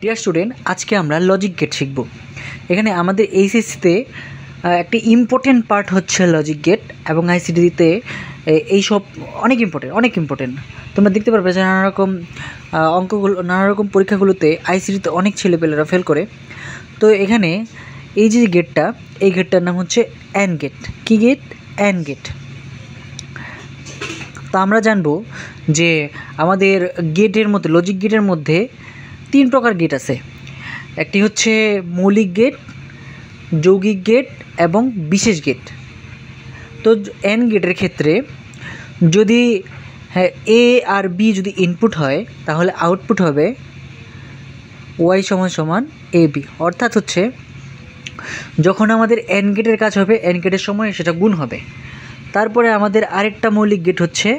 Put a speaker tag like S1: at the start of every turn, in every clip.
S1: Dear student, আজকে আমরা logic gate শিখব। এখানে আমাদের এইচএসসিতে একটি ইম্পর্টেন্ট পার্ট হচ্ছে লজিক গেট, এবং আইসিডিতে এইসব অনেক ইম্পর্টেন্ট। তোমরা দেখতে পারবে যে নানা রকম পরীক্ষাগুলোতে আইসিডিতে অনেক ছেলেপেলেরা ফেল করে। তো এখানে এই যে গেটটা, এই গেটটার নাম হচ্ছে অ্যান্ড গেট। কী গেট? And gate. তো আমরা জানবো যে আমাদের গেটের মধ্যে, লজিক গেটের মধ্যে 3 প্রকার গেট আছে। একটি হচ্ছে মৌলিক গেট, যৌগিক গেট এবং বিশেষ গেট। তো অ্যান্ড গেটের ক্ষেত্রে যদি এ আর বি যদি ইনপুট হয়, তাহলে আউটপুট হবে ওয়াই সমান এ বি। অর্থাৎ হচ্ছে যখন আমাদের অ্যান্ড গেটের কাজ হবে, অ্যান্ড গেটের সময় সেটা গুণ হবে। তারপরে আমাদের আরেকটা মৌলিক গেট হচ্ছে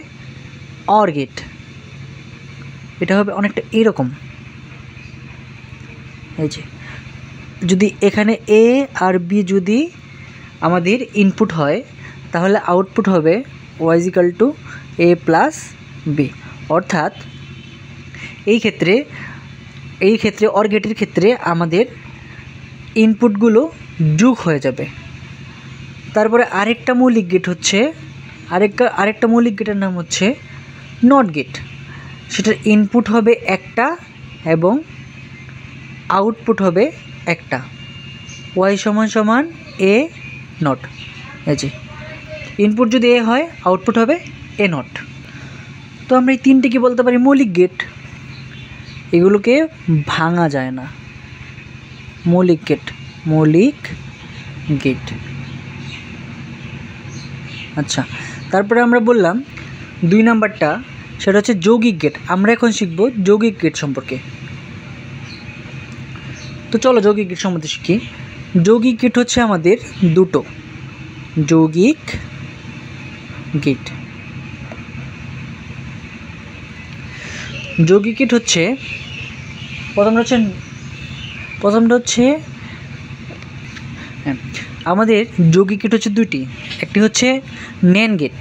S1: অর গেট। এটা হবে অনেকটা এইরকম, এই যে যদি এখানে এ আর বি যদি আমাদের ইনপুট হয়, তাহলে আউটপুট হবে ওয়াই ইজিক্যাল টু এ প্লাস বি। অর্থাৎ এই ক্ষেত্রে অর গেটের ক্ষেত্রে আমাদের ইনপুটগুলো যোগ হয়ে যাবে। তারপরে আরেকটা মৌলিক গেট হচ্ছে আরেকটা মৌলিক গেটের নাম হচ্ছে নট গেট। সেটার ইনপুট হবে একটা এবং আউটপুট হবে একটা, ওয়াই সমান এ নট। এই যে ইনপুট যদি এ হয়, আউটপুট হবে এ নট। তো আমরা এই তিনটে কি বলতে পারি? মৌলিক গেট। এগুলোকে ভাঙা যায় না। মৌলিক গেট। আচ্ছা, তারপরে আমরা বললাম 2 নাম্বারটা, সেটা হচ্ছে যৌগিক গেট। আমরা এখন শিখব যৌগিক গেট সম্পর্কে। তো চলো যৌগিক গেট সম্বন্ধে শিখি। যৌগিক গেট হচ্ছে আমাদের দুটো যৌগিক গেট। যৌগিক গেট হচ্ছে প্রথমটা হচ্ছে আমাদের যৌগিক গেট হচ্ছে দুটি। একটি হচ্ছে ন্যান্ড গেট।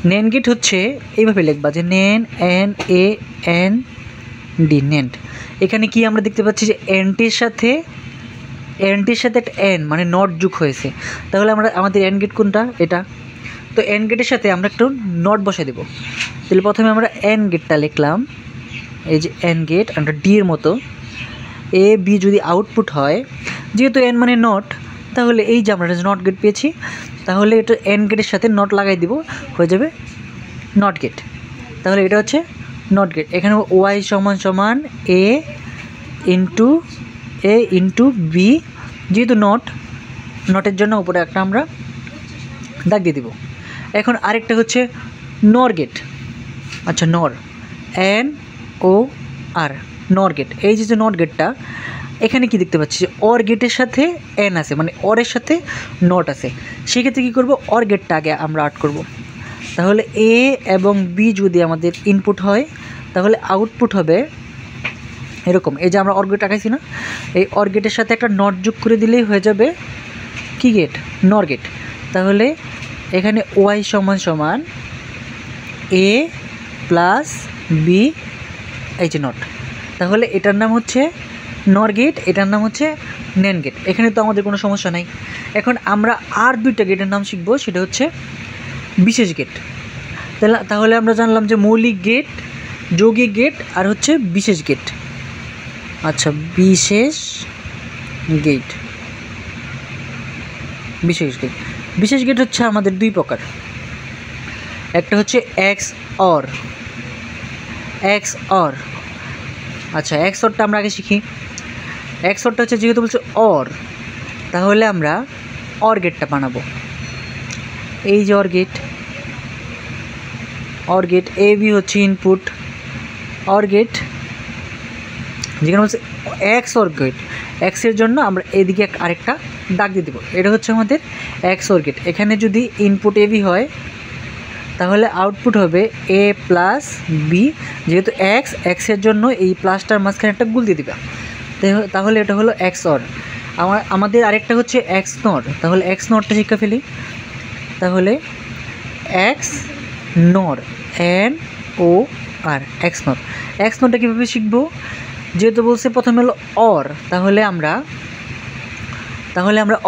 S1: ন্যান্ড গেট হচ্ছে এইভাবে লিখবা যে NAND, N A N D, NAND. এখানে কি আমরা দেখতে পাচ্ছি যে এনটির সাথে একটা এন মানে নট যোগ হয়েছে। তাহলে আমাদের এন্ড গেট কোনটা? এটা। তো এন্ড গেটের সাথে আমরা একটু নট বসে দেব। তাহলে প্রথমে আমরা এন্ড গেটটা লিখলাম, এই যে এন্ড গেট, আমরা ডি এর মতো। এ বি যদি আউটপুট হয়, যেহেতু এন মানে নট, তাহলে এই যে আমরা নট গেট পেয়েছি, তাহলে এটা এন্ড গেটের সাথে নট লাগাই দিব, হয়ে যাবে নট গেট। তাহলে এটা হচ্ছে নট গেট। এখানে ওয়াই সমান এ ইন্টু বি, যেহেতু নটের জন্য উপরে একটা আমরা দাগ দিয়ে দিব। এখন আরেকটা হচ্ছে নর গেট। আচ্ছা, নর, এন ও আর, নর গেট। এই যে নট গেটটা, এখানে কি দেখতে পাচ্ছি যে অর গেটের সাথে এন আছে, মানে অরের সাথে নট আছে। সেক্ষেত্রে কী করব? অর গেটটা আগে আমরা আট করব। তাহলে এ এবং বি যদি আমাদের ইনপুট হয়, তাহলে আউটপুট হবে এরকম। এই যে আমরা অর গেট আঁকাইছি না, এই অর গেটের সাথে একটা নট যোগ করে দিলেই হয়ে যাবে কি গেট? নর গেট। তাহলে এখানে ওয়াই সমান এ প্লাস বি, এই যে নট। তাহলে এটার নাম হচ্ছে নর গেট, এটার নাম হচ্ছে ন্যান্ড গেট। এখানে তো আমাদের কোনো সমস্যা নাই। এখন আমরা আর 2টা গেটের নাম শিখব, সেটা হচ্ছে বিশেষ গেট। তাহলে আমরা জানলাম যে মৌলিক গেট, যৌগিক গেট আর হচ্ছে বিশেষ গেট। আচ্ছা, বিশেষ গেট হচ্ছে আমাদের 2 প্রকার। একটা হচ্ছে এক্স অর। আচ্ছা, এক্স অরটা আমরা আগে শিখি। এক্স অরটা হচ্ছে, যেহেতু বলছে অর, তাহলে আমরা অর গেটটা বানাবো। এই যে অর গেট, এ বি হচ্ছে ইনপুট। অর গেট যেখানে বলছে এক্স অর গেট, এক্সের জন্য আমরা এদিকে আরেকটা দাগ দিয়ে দেবো। এটা হচ্ছে আমাদের এক্স অর গেট। এখানে যদি ইনপুট এ বি হয়, তাহলে আউটপুট হবে এ প্লাস বি। যেহেতু এক্সের জন্য এই প্লাসটার মাঝখানে একটা গুল দিয়ে দিবা, তাহলে এটা হলো এক্স অর। আমাদের আরেকটা হচ্ছে এক্স নট। তাহলে এক্স নটটা শিক্ষা ফেলি। তাহলে X nor, N O R, X not. X নটটা কীভাবে শিখবো? যেহেতু বলছে প্রথমে হলো অর, তাহলে আমরা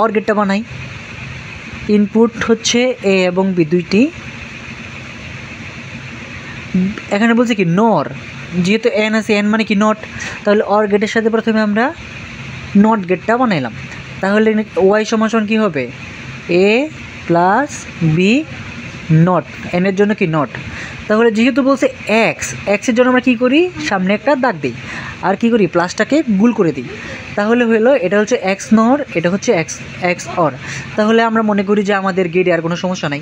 S1: অর গেটটা বানাই। ইনপুট হচ্ছে এ এবং বি দুইটি, এখানে বলছে কি নর, যেহেতু এন আছে এন মানে কি নট, তাহলে অর গেটের সাথে প্রথমে আমরা নট গেটটা বানাইলাম। তাহলে ওয়াই সমান কী হবে, এ প্লাস বি নট, এনের জন্য কি নট। তাহলে যেহেতু বলছে এক্সের জন্য আমরা কী করি, সামনে একটা দাগ দিই আর কি করি, প্লাসটাকে গুল করে দিই। তাহলে হলো এটা হচ্ছে এক্স নর, এটা হচ্ছে এক্স অর। তাহলে আমরা মনে করি যে আমাদের গেটে আর কোনো সমস্যা নাই।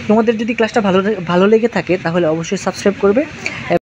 S1: তোমাদের যদি ক্লাসটা ভালো লেগে থাকে তাহলে অবশ্যই সাবস্ক্রাইব করবে।